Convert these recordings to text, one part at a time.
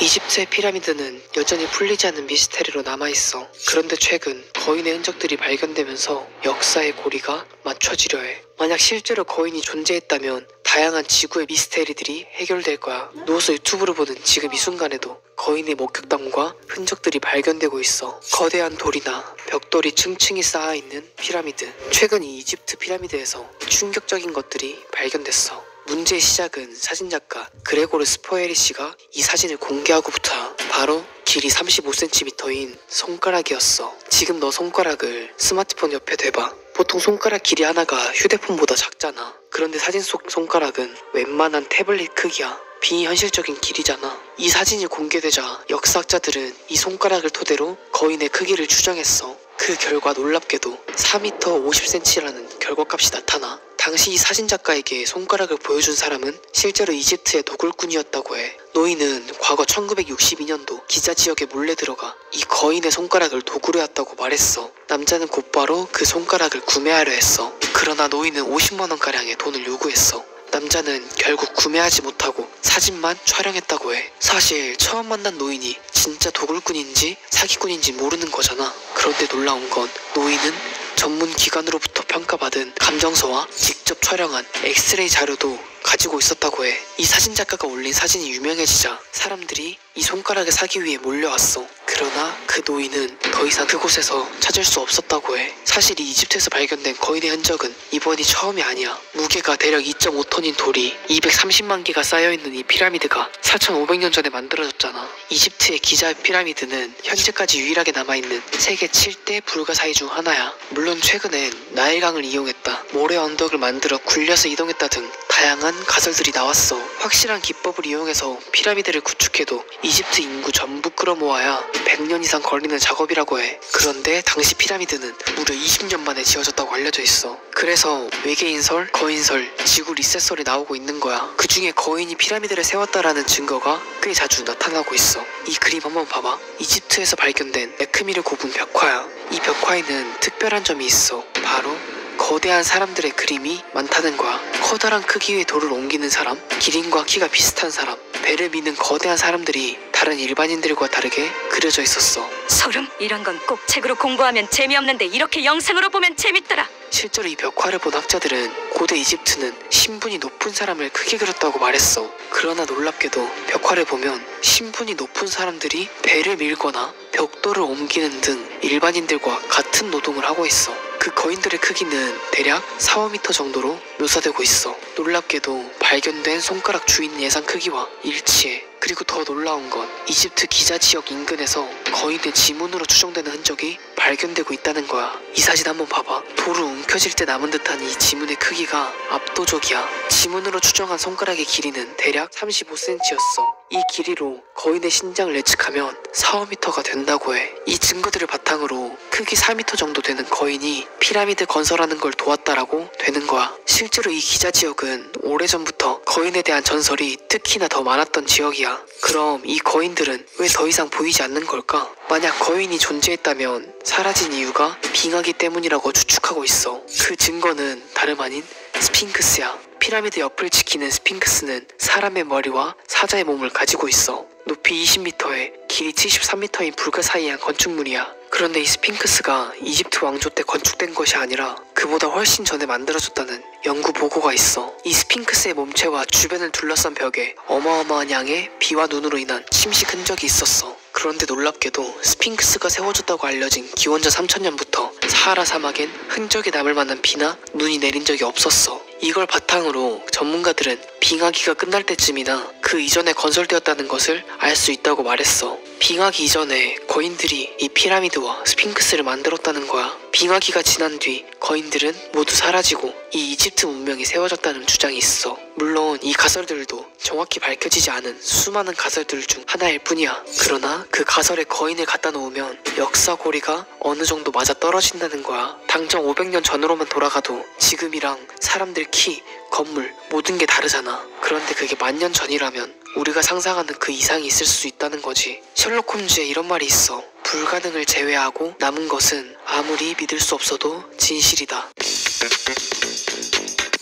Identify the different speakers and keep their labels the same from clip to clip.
Speaker 1: 이집트의 피라미드는 여전히 풀리지 않은 미스테리로 남아있어. 그런데 최근 거인의 흔적들이 발견되면서 역사의 고리가 맞춰지려 해. 만약 실제로 거인이 존재했다면 다양한 지구의 미스테리들이 해결될 거야. 누워서 유튜브를 보는 지금 이 순간에도 거인의 목격담과 흔적들이 발견되고 있어. 거대한 돌이나 벽돌이 층층이 쌓아있는 피라미드. 최근 이 이집트 피라미드에서 충격적인 것들이 발견됐어. 문제의 시작은 사진작가 그레고르 스포에리 씨가 이 사진을 공개하고부터야. 바로 길이 35cm인 손가락이었어. 지금 너 손가락을 스마트폰 옆에 대봐. 보통 손가락 길이 하나가 휴대폰보다 작잖아. 그런데 사진 속 손가락은 웬만한 태블릿 크기야. 비현실적인 길이잖아. 이 사진이 공개되자 역사학자들은 이 손가락을 토대로 거인의 크기를 추정했어. 그 결과 놀랍게도 4m 50cm라는 결과값이 나타나. 당시 이 사진작가에게 손가락을 보여준 사람은 실제로 이집트의 도굴꾼이었다고 해. 노인은 과거 1962년도 기자 지역에 몰래 들어가 이 거인의 손가락을 도굴해왔다고 말했어. 남자는 곧바로 그 손가락을 구매하려 했어. 그러나 노인은 50만원가량의 돈을 요구했어. 남자는 결국 구매하지 못하고 사진만 촬영했다고 해. 사실 처음 만난 노인이 진짜 도굴꾼인지 사기꾼인지 모르는 거잖아. 그런데 놀라운 건 노인은 전문 기관으로부터 평가받은 감정서와 직접 촬영한 엑스레이 자료도 가지고 있었다고 해. 이 사진작가가 올린 사진이 유명해지자 사람들이 이 손가락을 사기 위해 몰려왔어. 그러나 그 노인은 더 이상 그곳에서 찾을 수 없었다고 해. 사실 이 이집트에서 발견된 거인의 흔적은 이번이 처음이 아니야. 무게가 대략 2.5톤인 돌이 230만 개가 쌓여있는 이 피라미드가 4,500년 전에 만들어졌잖아. 이집트의 기자 피라미드는 현재까지 유일하게 남아있는 세계 7대 불가사의 중 하나야. 물론 최근엔 나일강을 이용했다, 모래 언덕을 만들어 굴려서 이동했다 등 다양한 가설들이 나왔어. 확실한 기법을 이용해서 피라미드를 구축해도 이집트 인구 전부 끌어모아야 100년 이상 걸리는 작업이라고 해. 그런데 당시 피라미드는 무려 20년 만에 지어졌다고 알려져 있어. 그래서 외계인설, 거인설, 지구 리셋설이 나오고 있는 거야. 그 중에 거인이 피라미드를 세웠다라는 증거가 꽤 자주 나타나고 있어. 이 그림 한번 봐봐. 이집트에서 발견된 에크미르 고분 벽화야. 이 벽화에는 특별한 점이 있어. 바로 거대한 사람들의 그림이 많다는 거야. 커다란 크기의 돌을 옮기는 사람, 기린과 키가 비슷한 사람, 배를 미는 거대한 사람들이 다른 일반인들과 다르게 그려져 있었어.
Speaker 2: 소름! 이런 건 꼭 책으로 공부하면 재미없는데 이렇게 영상으로 보면 재밌더라.
Speaker 1: 실제로 이 벽화를 본 학자들은 고대 이집트는 신분이 높은 사람을 크게 그렸다고 말했어. 그러나 놀랍게도 벽화를 보면 신분이 높은 사람들이 배를 밀거나 벽돌을 옮기는 등 일반인들과 같은 노동을 하고 있어. 그 거인들의 크기는 대략 4~5m 정도로 묘사되고 있어. 놀랍게도 발견된 손가락 주인 예상 크기와 일치해. 그리고 더 놀라운 건 이집트 기자 지역 인근에서 거인의 지문으로 추정되는 흔적이 발견되고 있다는 거야. 이 사진 한번 봐봐. 돌을 움켜쥘 때 남은 듯한 이 지문의 크기가 압도적이야. 지문으로 추정한 손가락의 길이는 대략 35cm였어. 이 길이로 거인의 신장을 예측하면 4~5m가 된다고 해. 이 증거들을 바탕으로 크기 4m 정도 되는 거인이 피라미드 건설하는 걸 도왔다라고 되는 거야. 실제로 이 기자 지역은 오래전부터 거인에 대한 전설이 특히나 더 많았던 지역이야. 그럼 이 거인들은 왜 더 이상 보이지 않는 걸까? 만약 거인이 존재했다면 사라진 이유가 빙하기 때문이라고 추측하고 있어. 그 증거는 다름 아닌 스핑크스야. 피라미드 옆을 지키는 스핑크스는 사람의 머리와 사자의 몸을 가지고 있어. 높이 20m에 길이 73m인 불가사의한 건축물이야. 그런데 이 스핑크스가 이집트 왕조 때 건축된 것이 아니라 그보다 훨씬 전에 만들어졌다는 연구 보고가 있어. 이 스핑크스의 몸체와 주변을 둘러싼 벽에 어마어마한 양의 비와 눈으로 인한 침식 흔적이 있었어. 그런데 놀랍게도 스핑크스가 세워졌다고 알려진 기원전 3000년부터 사하라 사막엔 흔적이 남을 만한 비나 눈이 내린 적이 없었어. 이걸 바탕으로 전문가들은 빙하기가 끝날 때쯤이나 그 이전에 건설되었다는 것을 알 수 있다고 말했어. 빙하기 이전에 거인들이 이 피라미드와 스핑크스를 만들었다는 거야. 빙하기가 지난 뒤 거인들은 모두 사라지고 이 이집트 문명이 세워졌다는 주장이 있어. 물론 이 가설들도 정확히 밝혀지지 않은 수많은 가설들 중 하나일 뿐이야. 그러나 그 가설에 거인을 갖다 놓으면 역사 고리가 어느 정도 맞아 떨어진다는 거야. 당장 500년 전으로만 돌아가도 지금이랑 사람들 키, 건물 모든 게 다르잖아. 그런데 그게 10,000년 전이라면 우리가 상상하는 그 이상이 있을 수 있다는 거지. 셜록 홈즈에 이런 말이 있어. 불가능을 제외하고 남은 것은 아무리 믿을 수 없어도 진실이다.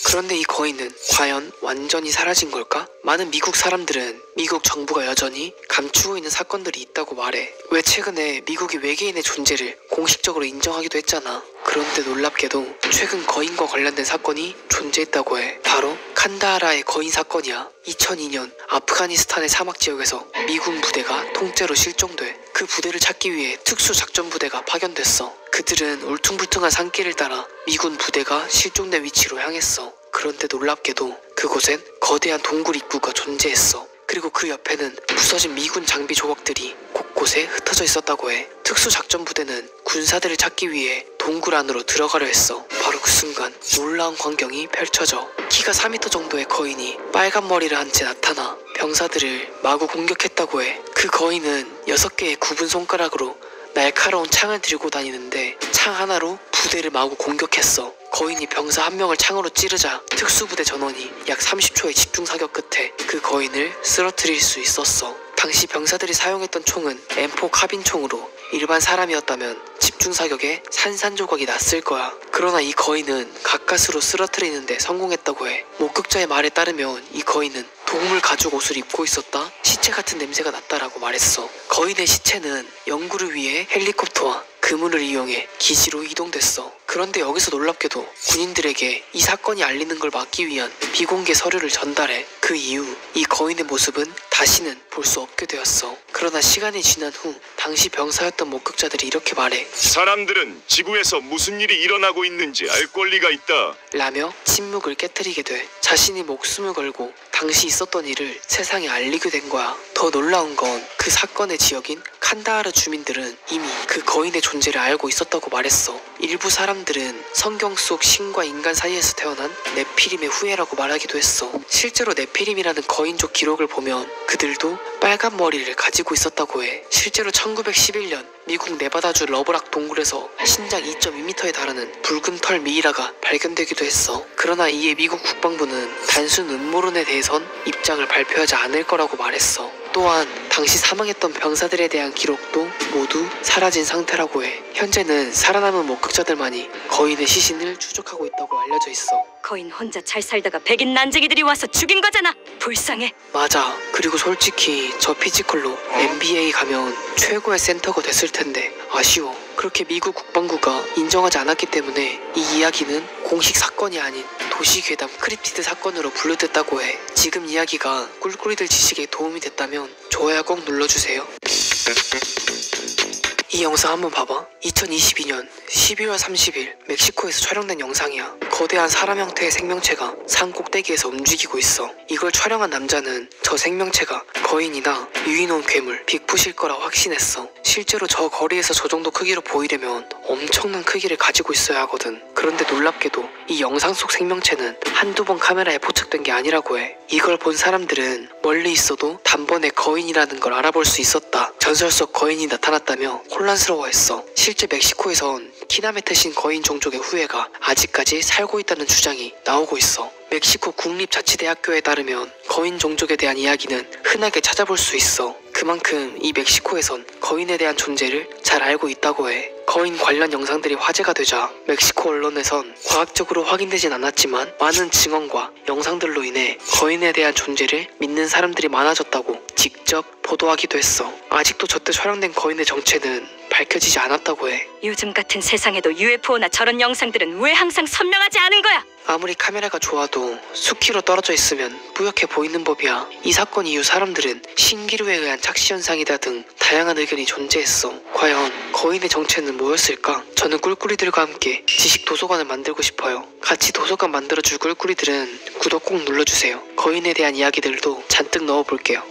Speaker 1: 그런데 이 거인은 과연 완전히 사라진 걸까? 많은 미국 사람들은 미국 정부가 여전히 감추고 있는 사건들이 있다고 말해. 왜 최근에 미국이 외계인의 존재를 공식적으로 인정하기도 했잖아. 그런데 놀랍게도 최근 거인과 관련된 사건이 존재했다고 해. 바로 칸다하라의 거인 사건이야. 2002년 아프가니스탄의 사막 지역에서 미군 부대가 통째로 실종돼. 그 부대를 찾기 위해 특수작전부대가 파견됐어. 그들은 울퉁불퉁한 산길을 따라 미군 부대가 실종된 위치로 향했어. 그런데 놀랍게도 그곳엔 거대한 동굴 입구가 존재했어. 그리고 그 옆에는 부서진 미군 장비 조각들이 곳곳에 흩어져 있었다고 해. 특수작전부대는 군사들을 찾기 위해 동굴 안으로 들어가려 했어. 바로 그 순간 놀라운 광경이 펼쳐져. 키가 4m 정도의 거인이 빨간 머리를 한 채 나타나 병사들을 마구 공격했다고 해. 그 거인은 6개의 굽은 손가락으로 날카로운 창을 들고 다니는데 창 하나로 부대를 마구 공격했어. 거인이 병사 한 명을 창으로 찌르자 특수부대 전원이 약 30초의 집중사격 끝에 그 거인을 쓰러뜨릴 수 있었어. 당시 병사들이 사용했던 총은 M4 카빈 총으로 일반 사람이었다면 집중사격에 산산조각이 났을 거야. 그러나 이 거인은 가까스로 쓰러뜨리는데 성공했다고 해. 목격자의 말에 따르면 이 거인은 동물 가죽 옷을 입고 있었다, 시체 같은 냄새가 났다라고 말했어. 거인의 시체는 연구를 위해 헬리콥터와 그물을 이용해 기지로 이동됐어. 그런데 여기서 놀랍게도 군인들에게 이 사건이 알리는 걸 막기 위한 비공개 서류를 전달해. 그 이후 이 거인의 모습은 다시는 볼 수 없게 되었어. 그러나 시간이 지난 후 당시 병사였던 목격자들이 이렇게 말해.
Speaker 3: 사람들은 지구에서 무슨 일이 일어나고 있는지 알 권리가 있다.
Speaker 1: 라며 침묵을 깨뜨리게 돼. 자신이 목숨을 걸고 당시 있었던 일을 세상에 알리게 된 거야. 더 놀라운 건 그 사건의 지역인 칸다하르 주민들은 이미 그 거인의 존재를 알고 있었다고 말했어. 일부 사람들은 성경 속 신과 인간 사이에서 태어난 네피림의 후예라고 말하기도 했어. 실제로 네피림이라는 거인족 기록을 보면 그들도 빨간 머리를 가지고 있었다고 해. 실제로 1911년 미국 네바다주 러브락 동굴에서 신장 2.2m에 달하는 붉은 털 미이라가 발견되기도 했어. 그러나 이에 미국 국방부는 단순 음모론에 대해선 입장을 발표하지 않을 거라고 말했어. 또한 당시 사망했던 병사들에 대한 기록도 모두 사라진 상태라고 해. 현재는 살아남은 목격자들만이 거인의 시신을 추적하고 있다고 알려져 있어.
Speaker 2: 거인 혼자 잘 살다가 백인 난쟁이들이 와서 죽인 거잖아. 불쌍해.
Speaker 1: 맞아. 그리고 솔직히 저 피지컬로 NBA 가면 최고의 센터가 됐을 텐데 아쉬워. 그렇게 미국 국방부가 인정하지 않았기 때문에 이 이야기는 공식 사건이 아닌 도시괴담 크립티드 사건으로 분류됐다고 해. 지금 이야기가 꿀꿀이들 지식에 도움이 됐다면 좋아요 꼭 눌러주세요. 이 영상 한번 봐봐. 2022년 12월 30일 멕시코에서 촬영된 영상이야. 거대한 사람 형태의 생명체가 산 꼭대기에서 움직이고 있어. 이걸 촬영한 남자는 저 생명체가 거인이나 유인원 괴물 빅풋일 거라 확신했어. 실제로 저 거리에서 저 정도 크기로 보이려면 엄청난 크기를 가지고 있어야 하거든. 그런데 놀랍게도 이 영상 속 생명체는 한두 번 카메라에 포착된 게 아니라고 해. 이걸 본 사람들은 멀리 있어도 단번에 거인이라는 걸 알아볼 수 있었다. 전설 속 거인이 나타났다며 혼란스러워했어. 실제 멕시코에선 키나메테신 거인 종족의 후예가 아직까지 살고 있다는 주장이 나오고 있어. 멕시코 국립자치대학교에 따르면 거인 종족에 대한 이야기는 흔하게 찾아볼 수 있어. 그만큼 이 멕시코에선 거인에 대한 존재를 잘 알고 있다고 해. 거인 관련 영상들이 화제가 되자 멕시코 언론에선 과학적으로 확인되진 않았지만 많은 증언과 영상들로 인해 거인에 대한 존재를 믿는 사람들이 많아졌다고 직접 보도하기도 했어. 아직도 저때 촬영된 거인의 정체는 밝혀지지 않았다고 해.
Speaker 2: 요즘 같은 세상에도 UFO나 저런 영상들은 왜 항상 선명하지 않은 거야?
Speaker 1: 아무리 카메라가 좋아도 수키로 떨어져 있으면 뿌옇게 보이는 법이야. 이 사건 이후 사람들은 신기루에 의한 착시현상이다 등 다양한 의견이 존재했어. 과연 거인의 정체는 뭐였을까? 저는 꿀꿀이들과 함께 지식 도서관을 만들고 싶어요. 같이 도서관 만들어줄 꿀꿀이들은 구독 꼭 눌러주세요. 거인에 대한 이야기들도 잔뜩 넣어볼게요.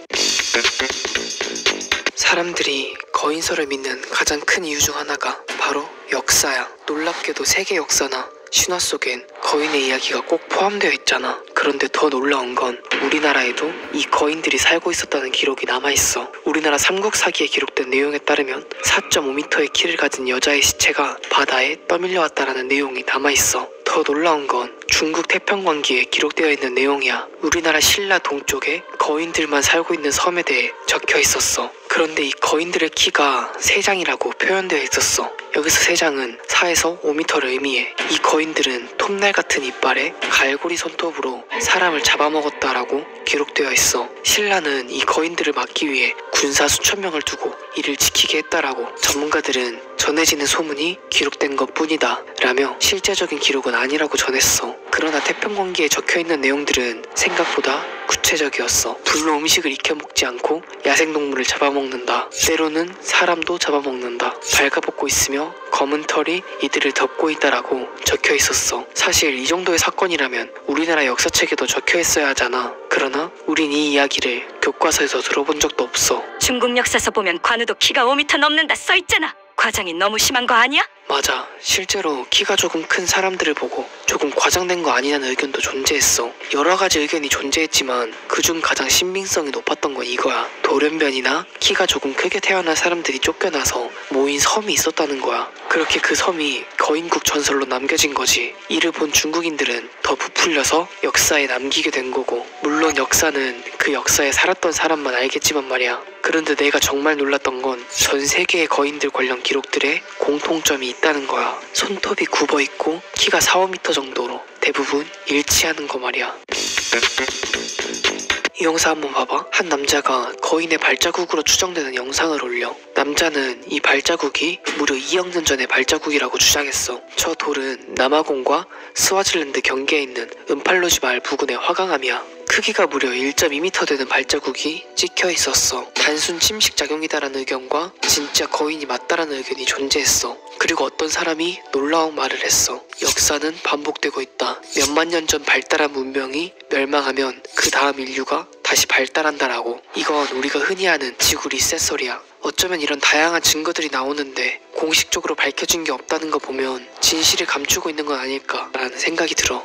Speaker 1: 사람들이 거인설을 믿는 가장 큰 이유 중 하나가 바로 역사야. 놀랍게도 세계 역사나 신화 속엔 거인의 이야기가 꼭 포함되어 있잖아. 그런데 더 놀라운 건 우리나라에도 이 거인들이 살고 있었다는 기록이 남아있어. 우리나라 삼국사기에 기록된 내용에 따르면 4.5m의 키를 가진 여자의 시체가 바다에 떠밀려왔다라는 내용이 남아있어. 더 놀라운 건 중국 태평왕기에 기록되어 있는 내용이야. 우리나라 신라 동쪽에 거인들만 살고 있는 섬에 대해 적혀 있었어. 그런데 이 거인들의 키가 3장이라고 표현되어 있었어. 여기서 3장은 4에서 5m를 의미해. 이 거인들은 톱날 같은 이빨에 갈고리 손톱으로 사람을 잡아먹었다라고 기록되어 있어. 신라는 이 거인들을 막기 위해 군사 수천 명을 두고 이를 지키게 했다라고 전문가들은 전해지는 소문이 기록된 것뿐이다 라며 실제적인 기록은 아니라고 전했어. 그러나 태평왕기에 적혀있는 내용들은 생각보다 구체적이었어. 불로 음식을 익혀 먹지 않고 야생동물을 잡아먹는다. 때로는 사람도 잡아먹는다. 발가벗고 있으며 검은 털이 이들을 덮고 있다라고 적혀 있었어. 사실 이 정도의 사건이라면 우리나라 역사책에도 적혀 있어야 하잖아. 그러나 우린 이 이야기를 교과서에서 들어본 적도 없어.
Speaker 2: 중국 역사서 보면 관우도 키가 5m 넘는다 써있잖아. 과장이 너무 심한 거 아니야?
Speaker 1: 맞아. 실제로 키가 조금 큰 사람들을 보고 조금 과장된 거 아니냐는 의견도 존재했어. 여러 가지 의견이 존재했지만 그중 가장 신빙성이 높았던 건 이거야. 돌연변이나 키가 조금 크게 태어난 사람들이 쫓겨나서 모인 섬이 있었다는 거야. 그렇게 그 섬이 거인국 전설로 남겨진 거지. 이를 본 중국인들은 더 부풀려서 역사에 남기게 된 거고, 물론 역사는 그 역사에 살았던 사람만 알겠지만 말이야. 그런데 내가 정말 놀랐던 건 전 세계의 거인들 관련 기록들에 공통점이 있다는 거야. 손톱이 굽어 있고 키가 4, 5m 정도로 대부분 일치하는 거 말이야. 이 영상 한번 봐봐. 한 남자가 거인의 발자국으로 추정되는 영상을 올려. 남자는 이 발자국이 무려 2억 년 전의 발자국이라고 주장했어. 저 돌은 남아공과 스와질랜드 경계에 있는 음팔로지 마을 부근의 화강암이야. 크기가 무려 1.2m 되는 발자국이 찍혀 있었어. 단순 침식작용이다라는 의견과 진짜 거인이 맞다라는 의견이 존재했어. 그리고 어떤 사람이 놀라운 말을 했어. 역사는 반복되고 있다. 몇만 년 전 발달한 문명이 멸망하면 그 다음 인류가 다시 발달한다라고. 이건 우리가 흔히 아는 지구 리셋설이야. 어쩌면 이런 다양한 증거들이 나오는데 공식적으로 밝혀진 게 없다는 거 보면 진실을 감추고 있는 건 아닐까라는 생각이 들어.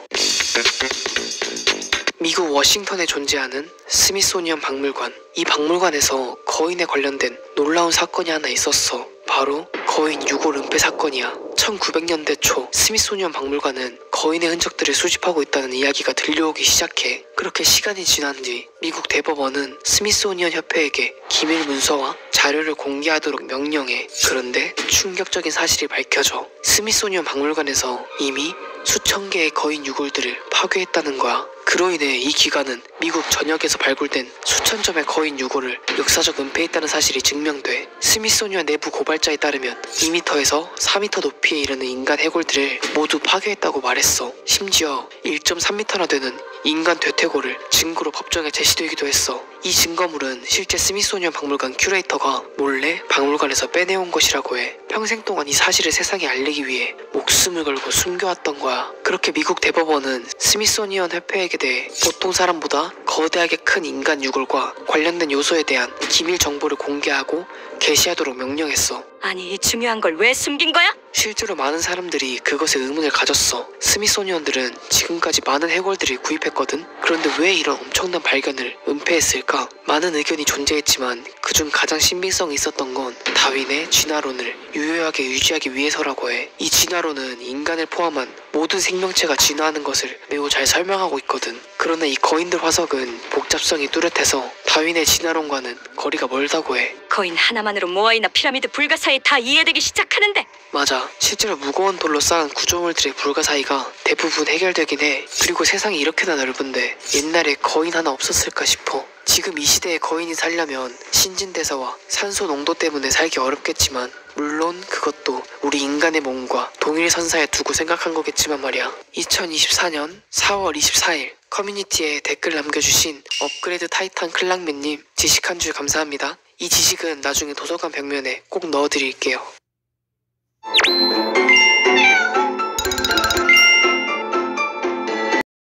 Speaker 1: 미국 워싱턴에 존재하는 스미소니언 박물관. 이 박물관에서 거인에 관련된 놀라운 사건이 하나 있었어. 바로 거인 6월 은폐 사건이야. 1900년대 초 스미소니언 박물관은 거인의 흔적들을 수집하고 있다는 이야기가 들려오기 시작해. 그렇게 시간이 지난 뒤 미국 대법원은 스미소니언 협회에게 기밀 문서와 자료를 공개하도록 명령해. 그런데 충격적인 사실이 밝혀져. 스미소니언 박물관에서 이미 수천 개의 거인 유골들을 파괴했다는 거야. 그로 인해 이 기관은 미국 전역에서 발굴된 수천 점의 거인 유골을 역사적 은폐했다는 사실이 증명돼. 스미소니언 내부 고발자에 따르면 2m에서 4m 높이에 이르는 인간 해골들을 모두 파괴했다고 말했어. 심지어 1.3m나 되는 인간 퇴퇴골을 증거로 법정에 제시되기도 했어. 이 증거물은 실제 스미소니언 박물관 큐레이터가 몰래 박물관에서 빼내온 것이라고 해. 평생 동안 이 사실을 세상에 알리기 위해 목숨을 걸고 숨겨왔던 거야. 그렇게 미국 대법원은 스미소니언 협회에게 대해 보통 사람보다 거대하게 큰 인간 유골과 관련된 요소에 대한 기밀 정보를 공개하고 게시하도록 명령했어.
Speaker 2: 아니 이 중요한 걸 왜 숨긴 거야?
Speaker 1: 실제로 많은 사람들이 그것에 의문을 가졌어. 스미소니언들은 지금까지 많은 해골들을 구입했거든. 그런데 왜 이런 엄청난 발견을 은폐했을까? 많은 의견이 존재했지만 그중 가장 신빙성이 있었던 건 다윈의 진화론을 유효하게 유지하기 위해서라고 해. 이 진화론은 인간을 포함한 모든 생명체가 진화하는 것을 매우 잘 설명하고 있거든. 그러나 이 거인들 화석은 복잡성이 뚜렷해서 다윈의 진화론과는 거리가 멀다고 해.
Speaker 2: 거인 하나만으로 모아이나 피라미드 불가사에 다 이해되기 시작하는데.
Speaker 1: 맞아. 실제로 무거운 돌로 쌓은 구조물들의 불가사의가 대부분 해결되긴 해. 그리고 세상이 이렇게나 넓은데 옛날에 거인 하나 없었을까 싶어. 지금 이 시대에 거인이 살려면 신진대사와 산소 농도 때문에 살기 어렵겠지만, 물론 그것도 우리 인간의 몸과 동일선사에 두고 생각한 거겠지만 말이야. 2024년 4월 24일 커뮤니티에 댓글 남겨주신 업그레이드 타이탄 클랑맨님, 지식 한 줄 감사합니다. 이 지식은 나중에 도서관 벽면에 꼭 넣어드릴게요.